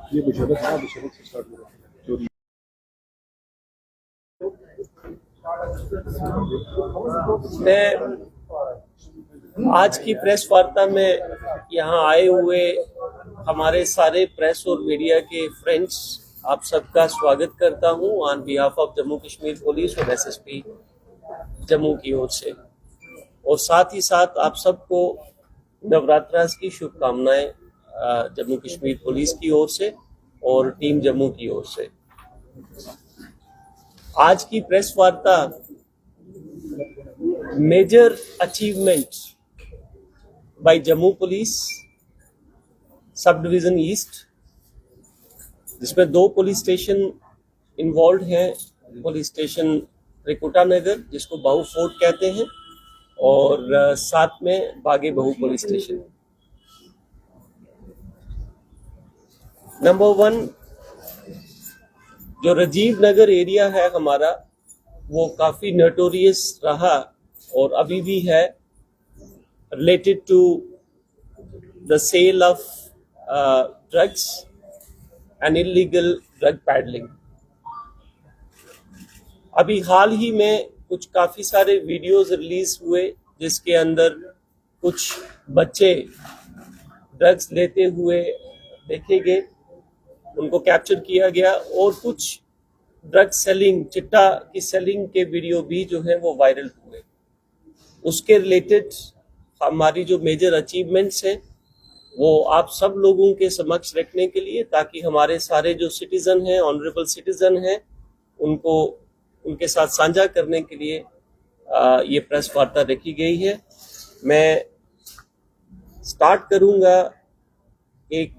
ये बुशरत से स्टार्ट करो। मैं आज की प्रेस वार्ता में यहाँ आए हुए हमारे सारे प्रेस और मीडिया के फ्रेंड्स आप सबका स्वागत करता हूँ on behalf of Jammu Kashmir police और एसएसपी जम्मू की ओर से, और साथ ही साथ आप सबको नवरात्रा की शुभकामनाएं जम्मू कश्मीर पुलिस की ओर से और टीम जम्मू की ओर से। आज की प्रेस वार्ता major achievements by Jammu police sub division east, जिसमें 2 पुलिस स्टेशन इन्वॉल्व हैं। पुलिस स्टेशन त्रिकुटा नगर जिसको बाहू फोर्ट कहते हैं, और साथ में बागे बहू पुलिस स्टेशन। नंबर 1 जो राजीव नगर एरिया है हमारा, वो काफी नोटोरियस रहा और अभी भी है, related to the sale of drugs and illegal drug peddling. अभी हाल ही में कुछ काफी सारे वीडियोस रिलीज हुए जिसके अंदर कुछ बच्चे ड्रग्स लेते हुए देखे गए, उनको कैप्चर किया गया, और कुछ ड्रग सेलिंग, चिट्टा की सेलिंग के वीडियो भी जो है वो वायरल हुए। उसके रिलेटेड हमारी जो मेजर अचीवमेंट्स हैं वो आप सब लोगों के समक्ष रखने के लिए, ताकि हमारे सारे जो सिटीजन हैं, ऑनरेबल सिटीजन हैं, उनको उनके साथ साझा करने के लिए ये प्रेस वार्ता रखी गई है। मैं स्टार्ट करूंगा एक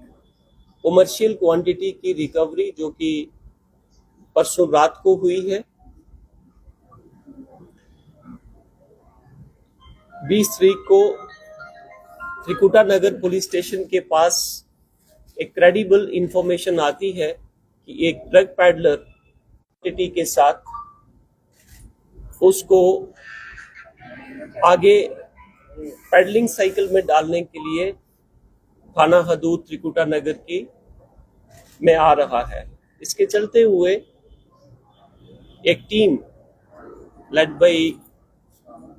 कमर्शियल क्वांटिटी की रिकवरी जो कि परसों रात को हुई है। 20 तारीख को त्रिकुटा नगर पुलिस स्टेशन के पास एक क्रेडिबल इंफॉर्मेशन आती है कि एक ड्रग पैडलर क्वांटिटी के साथ उसको आगे पैडलिंग साइकिल में डालने के लिए थाना हदूद त्रिकुटा नगर की में आ रहा है। इसके चलते हुए एक team led by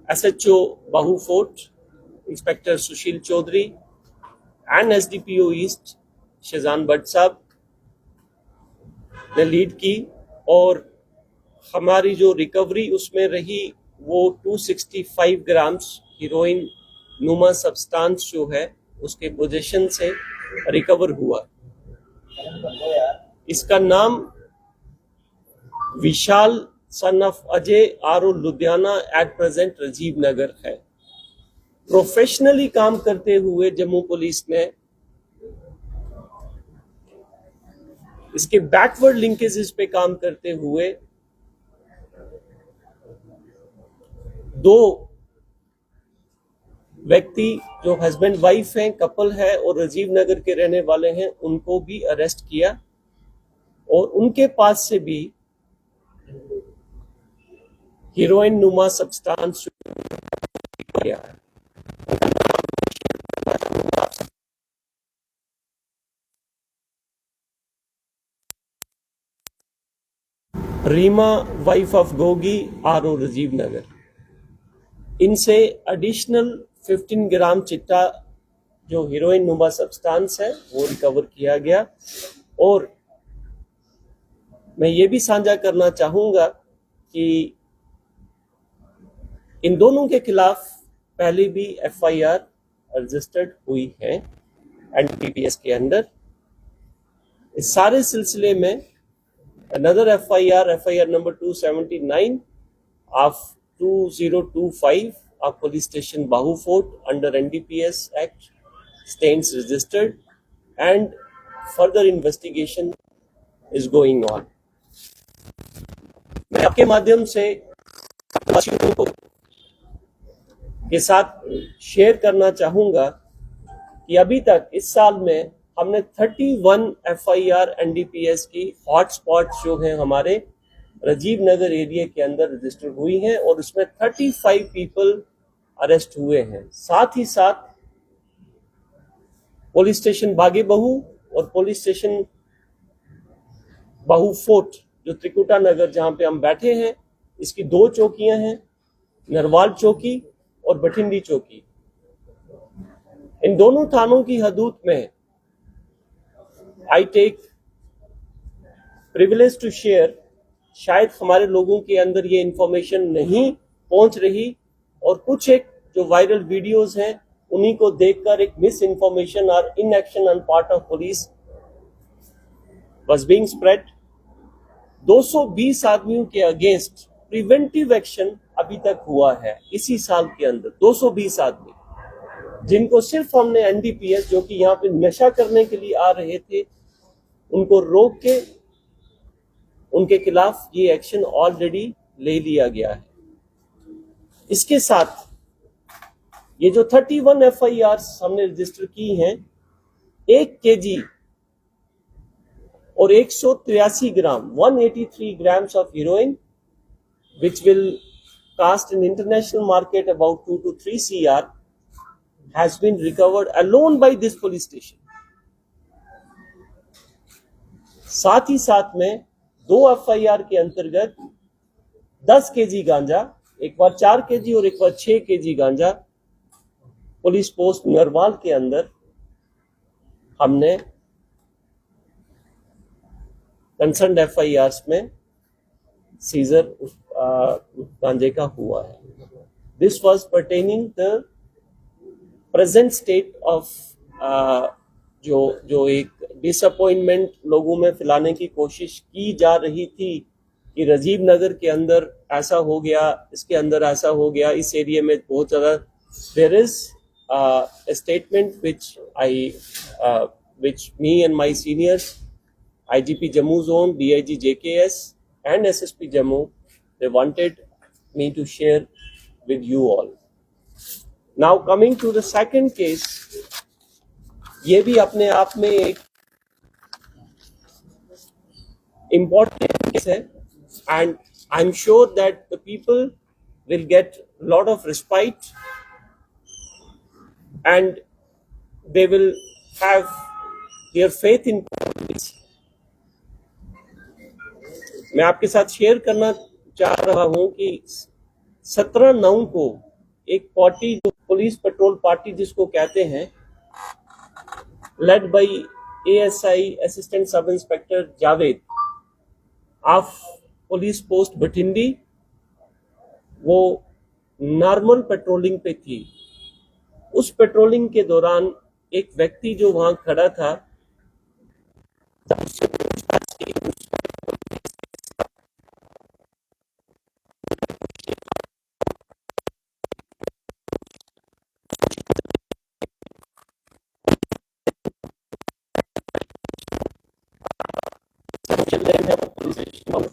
SHO Bahu fort inspector Sushil Chaudhary and SDPO east Shezan Bhatt साहब ने लीड की, और हमारी जो रिकवरी उसमें रही वो 265 ग्राम्स हीरोइन नुमा सब्सटेंस जो है उसके पोजीशन से रिकवर हुआ। इसका नाम Vishal son of Ajay R Ludhiana at present Rajiv Nagar है। प्रोफेशनली काम करते हुए जम्मू पुलिस ने इसके बैकवर्ड लिंकेजेस पे काम करते हुए 2 व्यक्ति जो हस्बैंड वाइफ हैं, कपल है और राजीव नगर के रहने वाले हैं, उनको भी अरेस्ट किया, और उनके पास से भी हीरोइन नुमा सब्सटेंस किया है। Reema wife of Gogi RO Rajiv Nagar. इनसे एडिशनल 15 ग्राम चिट्टा जो हीरोइन नुमा सब्सटेंस है वो रिकवर किया गया। और मैं ये भी साझा करना चाहूंगा कि इन दोनों के खिलाफ पहले भी एफआईआर रजिस्टर्ड हुई है एनडीपीएस के अंदर। इस सारे सिलसिले में another FIR number 279 of 2025 of police station Bahu Fort under NDPS Act stands registered and further investigation is going on. मैं आपके माध्यम से वासियों को के साथ शेयर करना चाहूंगा कि अभी तक इस साल में हमने 31 एफआईआर एनडीपीएस की हॉटस्पॉट्स जो हैं हमारे राजीव नगर एरिया के अंदर रजिस्टर हुई हैं, और उसमें 35 पीपल अरेस्ट हुए हैं। साथ ही साथ पुलिस स्टेशन बागे बहू और पुलिस स्टेशन बाहू फोर्ट जो त्रिकुटा नगर जहां पे हम बैठे हैं, इसकी 2 चौकियां हैं, नरवाल चौकी और बठिंडी चौकी। इन दोनों थानों की हदूद में I take privilege to share, शायद हमारे लोगों के अंदर ये इंफॉर्मेशन नहीं पहुंच रही और कुछ एक जो वायरल वीडियोस हैं उन्हीं को देखकर एक मिस इंफॉर्मेशन और inaction on part of police was being spread. 220 आदमियों के अगेंस्ट प्रिवेंटिव एक्शन अभी तक हुआ है इसी साल के अंदर। 220 आदमी जिनको सिर्फ हमने एनडीपीएस जो कि यहाँ पे नशा करने के लिए आ रहे थे उनको रोक के उनके खिलाफ ये एक्शन ऑलरेडी ले लिया गया है। इसके साथ ये जो 31 एफआईआर्स हमने रजिस्टर की हैं, 1 केजी और 183 ग्राम 183 grams of heroin which will cost in international market about 2 to 3 CR has been recovered alone by this police station। साथ ही साथ में 2 एफआईआर के अंतर्गत 10 केजी गांजा, एक बार 4 केजी और एक बार 6 केजी गांजा पुलिस पोस्ट नरवाल के अंदर हमने कंसर्न एफआईआर्स में सीजर गांजे का हुआ है। This was pertaining the present state of जो एक डिसअपॉइंटमेंट लोगों में फैलाने की कोशिश की जा रही थी कि राजीव नगर के अंदर ऐसा हो गया, इसके अंदर ऐसा हो गया, इस एरिया में बहुत ज़्यादा। There is a statement which me and my seniors, IGP Jammu Zone, DIG JKS and SSP Jammu, they wanted me to share with you all. Now coming to the second case, ये भी अपने आप में एक important case है and I'm sure that the people will get a lot of respite and they will have their faith in police। मैं आपके साथ शेयर करना चाह रहा हूं कि 17/9 को एक पार्टी जो पुलिस पेट्रोल पार्टी जिसको कहते हैं, led by ASI assistant sub inspector Javed of police post Bathindi, वो नॉर्मल पेट्रोलिंग पे थी। उस पेट्रोलिंग के दौरान एक व्यक्ति जो वहां खड़ा था,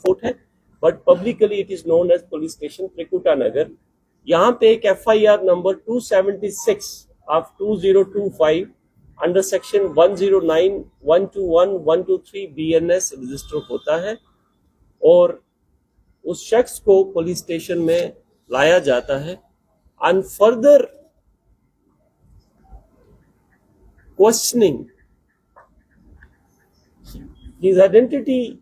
फोर्ट है but publicly it is known as police station Trikuta Nagar. यहाँ पे एक FIR number 276 of 2025 under section 109, 121, 123 BNS register होता है और उस शख्स को पुलिस स्टेशन में लाया जाता है। On further questioning his identity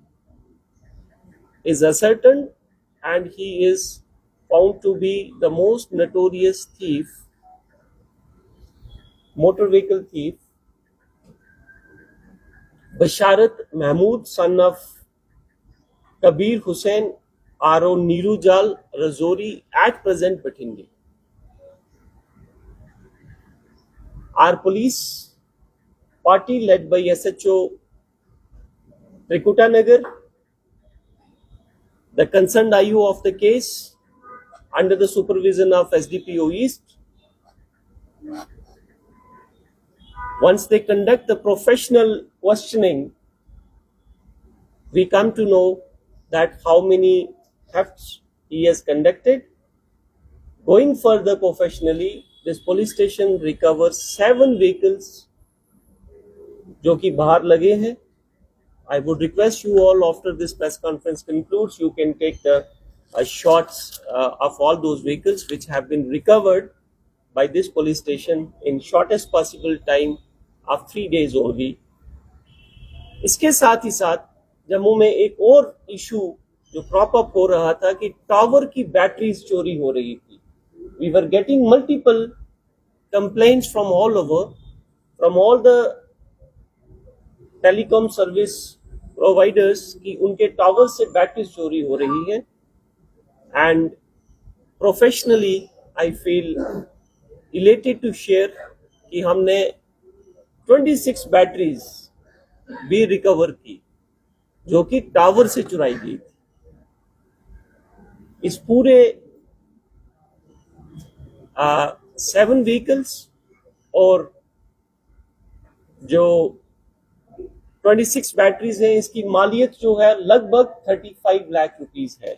is ascertained and he is found to be the most notorious thief, motor vehicle thief, Basharat Mahmood, son of Kabir Hussain R.O. Nirujal Razori, at present Bhathindi। Our police party led by SHO Trikuta Nagar, the concerned IO of the case under the supervision of SDPO East, once they conduct the professional questioning, we come to know that how many thefts he has conducted. Going further professionally, this police station recovers 7 vehicles जो कि बाहर लगे हैं। I would request you all, after this press conference concludes, you can take the shots of all those vehicles which have been recovered by this police station in shortest possible time of 3 days only. इसके साथ ही साथ जम्मू में एक और issue जो crop up हो रहा था कि टावर की बैटरीज चोरी हो रही थी. We were getting multiple complaints from all over, from all the telecom service providers कि उनके टावर से बैटरीज चोरी हो रही है. And professionally I feel elated to share कि हमने 26 बैटरीज भी रिकवर की जो कि टावर से चुराई गई थी. इस पूरे 7 व्हीकल्स और जो 26 बैटरीज हैं इसकी मालियत जो है लगभग 35 लाख रुपीस है.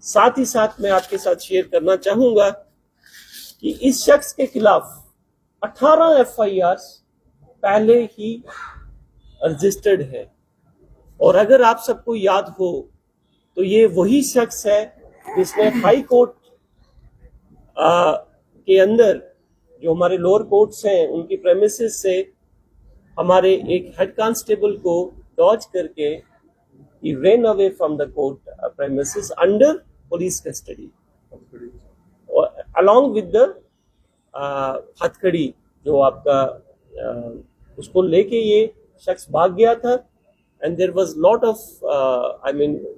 साथ ही साथ मैं आपके साथ शेयर करना चाहूंगा कि इस शख्स के खिलाफ 18 FIRs पहले ही रजिस्टर्ड है. और अगर आप सबको याद हो तो ये वही शख्स है जिसने हाई कोर्ट के अंदर जो हमारे लोअर कोर्ट्स हैं उनकी प्रेमिसेस से हमारे एक हेड कांस्टेबल को डॉज करके he ran away from the court premises under police custody along with the हथकड़ी जो आपका उसको लेके ये शख्स भाग गया था. And there was lot of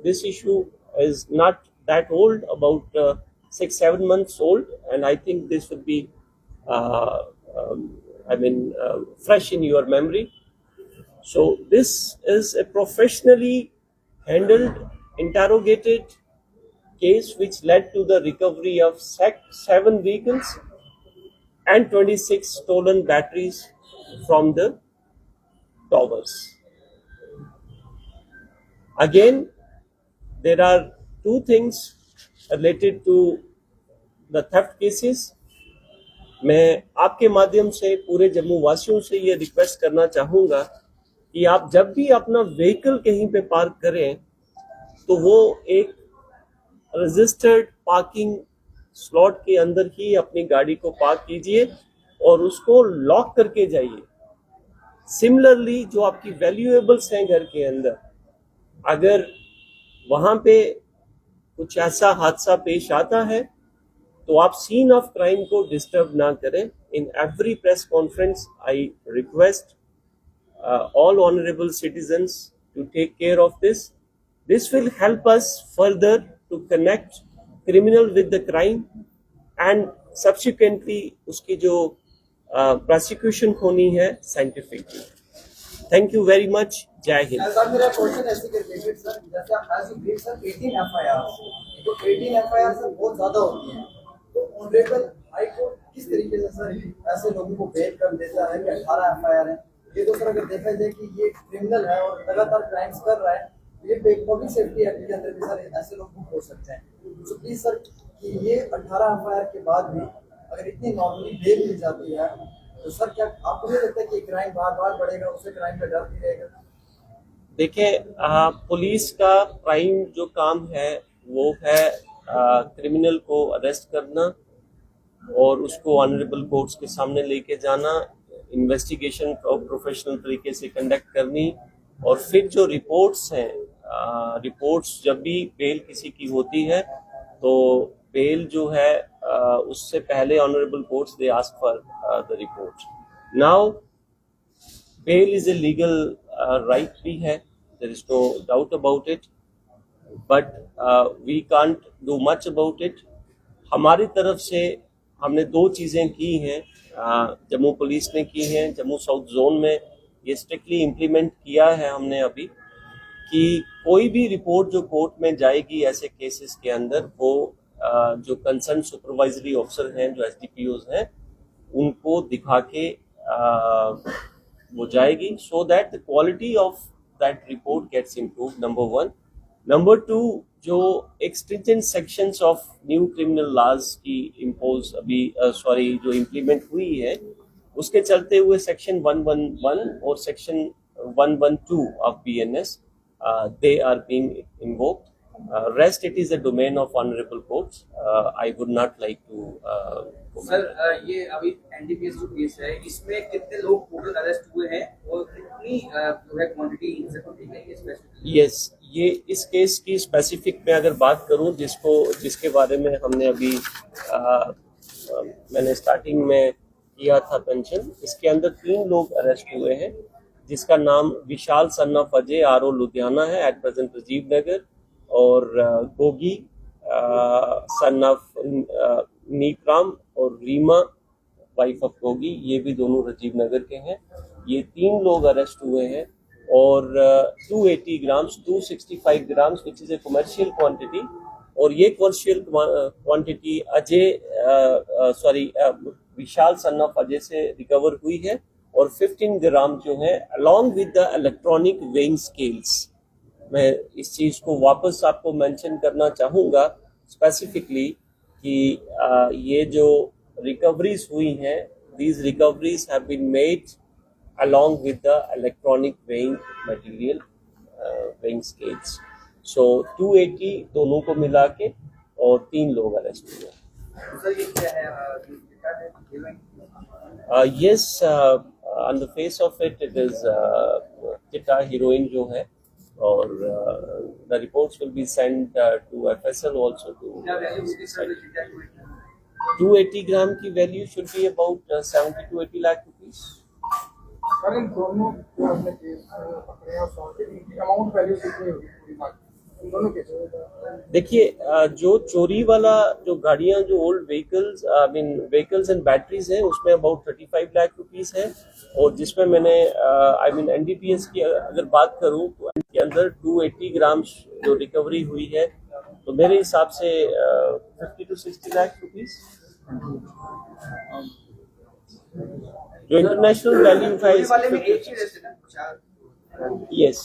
this issue is not that old, about 6-7 months old, and I think this would be fresh in your memory. So this is a professionally handled, interrogated case which led to the recovery of 7 vehicles and 26 stolen batteries from the towers. Again, there are 2 things related to the theft cases. मैं आपके माध्यम से पूरे जम्मू वासियों से ये request करना चाहूँगा कि आप जब भी अपना व्हीकल कहीं पे पार्क करें तो वो एक रजिस्टर्ड पार्किंग स्लॉट के अंदर ही अपनी गाड़ी को पार्क कीजिए और उसको लॉक करके जाइए. सिमिलरली जो आपकी वैल्यूएबल्स हैं घर के अंदर, अगर वहां पे कुछ ऐसा हादसा पेश आता है तो आप सीन ऑफ क्राइम को डिस्टर्ब ना करें. In every press conference I request all honourable citizens to take care of this. This will help us further to connect criminal with the crime and subsequently उसकी जो prosecution होनी है scientifically. Thank you very much. जय हिंद. Sir मेरा question ऐसे related sir, जैसे as you brief sir 18 FIR, तो 18 FIR सर बहुत ज्यादा होती है. तो ऑनरेबल हाई कोर्ट किस तरीके से सर ऐसे लोगों को बेल कर देता है कि 18 FIR है. ये तो सर अगर देखा जाए कि ये क्रिमिनल है और लगातार क्राइम्स कर रहा है, ये पब्लिक सेफ्टी एक्ट के अंदर भी सर ऐसे लोग बुक हो सकते हैं. तो प्लीज सर कि ये 18 FIR के बाद भी अगर इतनी नॉर्मली बेल मिल जाती है तो सर क्या आपको नहीं लगता कि क्राइम बार बार बढ़ेगा, उससे क्राइम का डर भी रहेगा? देखिए, पुलिस का प्राइम जो काम है वो है क्रिमिनल को अरेस्ट करना और उसको ऑनरेबल कोर्ट्स के सामने लेके जाना, इन्वेस्टिगेशन प्रोफेशनल तरीके से कंडक्ट करनी और फिर जो रिपोर्ट्स हैं, रिपोर्ट्स जब भी बेल किसी की होती है तो बेल जो है उससे पहले honourable courts they ask for the report. Now bail is a legal right भी है, there is no doubt about it, but we can't do much about it. हमारी तरफ से हमने 2 चीज़ें की हैं, जम्मू पुलिस ने की हैं. जम्मू साउथ जोन में ये स्ट्रिक्टली इम्प्लीमेंट किया है हमने अभी कि कोई भी रिपोर्ट जो कोर्ट में जाएगी ऐसे केसेस के अंदर, वो जो कंसर्न सुपरवाइजरी ऑफिसर हैं, जो SDPOs हैं, उनको दिखा के वो जाएगी, so that the quality of that report gets improve. Number 1. Number 2, जो एक stringent sections of new criminal laws की इम्पोज अभी जो इम्प्लीमेंट हुई है, उसके चलते हुए सेक्शन 111 और section 112 of BNS they are being invoked. Rest it is a domain of honorable courts. I would not like to comment. Sir ये अभी एनडीपीएस जो केस है इसमें कितने लोग टोटल अरेस्ट हुए हैं और कितनी जो है क्वांटिटी इनसे पकड़ी गई है स्पेसिफिकली? यस, ये इस केस की स्पेसिफिक में अगर बात करूं जिसके बारे में हमने अभी मैंने स्टार्टिंग में किया था मेंशन, इसके अंदर 3 लोग अरेस्ट हुए हैं जिसका नाम Vishal son of Ajay RO Ludhiana है, एट प्रेजेंट राजीव नगर, और गोगी सन ऑफ नीकराम और रीमा वाइफ ऑफ गोगी, ये भी दोनों राजीव नगर के हैं। ये 3 लोग अरेस्ट हुए हैं और 280 grams 265 grams which is a commercial quantity, और ये commercial quantity Vishal son of Ajay से रिकवर हुई है, और 15 ग्राम जो है along with the electronic weighing scales. मैं इस चीज को वापस आपको मेंशन करना चाहूँगा स्पेसिफिकली कि ये जो रिकवरीज हुई हैं, these recoveries have been made along with the electronic weighing material, weighing scales. So 280 दोनों को मिला के और 3 लोग अरेस्ट हुए। सर ये क्या है Yes, on the face of it is चिट्टा हीरोइन जो है, और the reports will be sent to FSL also to क्या वैल्यू होगी सर चिट्टा की? 280 ग्राम की value should be about 70 to 80 lakh rupees. Sir इन दोनों जो हमने केस पकड़े हैं और इनकी अमाउंट वैल्यू कितनी होगी पूरी मार्केट इन दोनों केस? देखिए, जो चोरी वाला जो गाड़ियां जो old vehicles vehicles and batteries हैं उसमें अबाउट 35 लाख रुपीस है, और जिसमें मैंने एनडीपीएस की अगर बात करूं तो इनके अंदर 280 ग्राम जो रिकवरी हुई है, तो मेरे हिसाब से 50 to 60 लाख रुपीस जो इंटरनेशनल वैल्यू चोरी वाले में एक ही रेस्ट है ना? यस।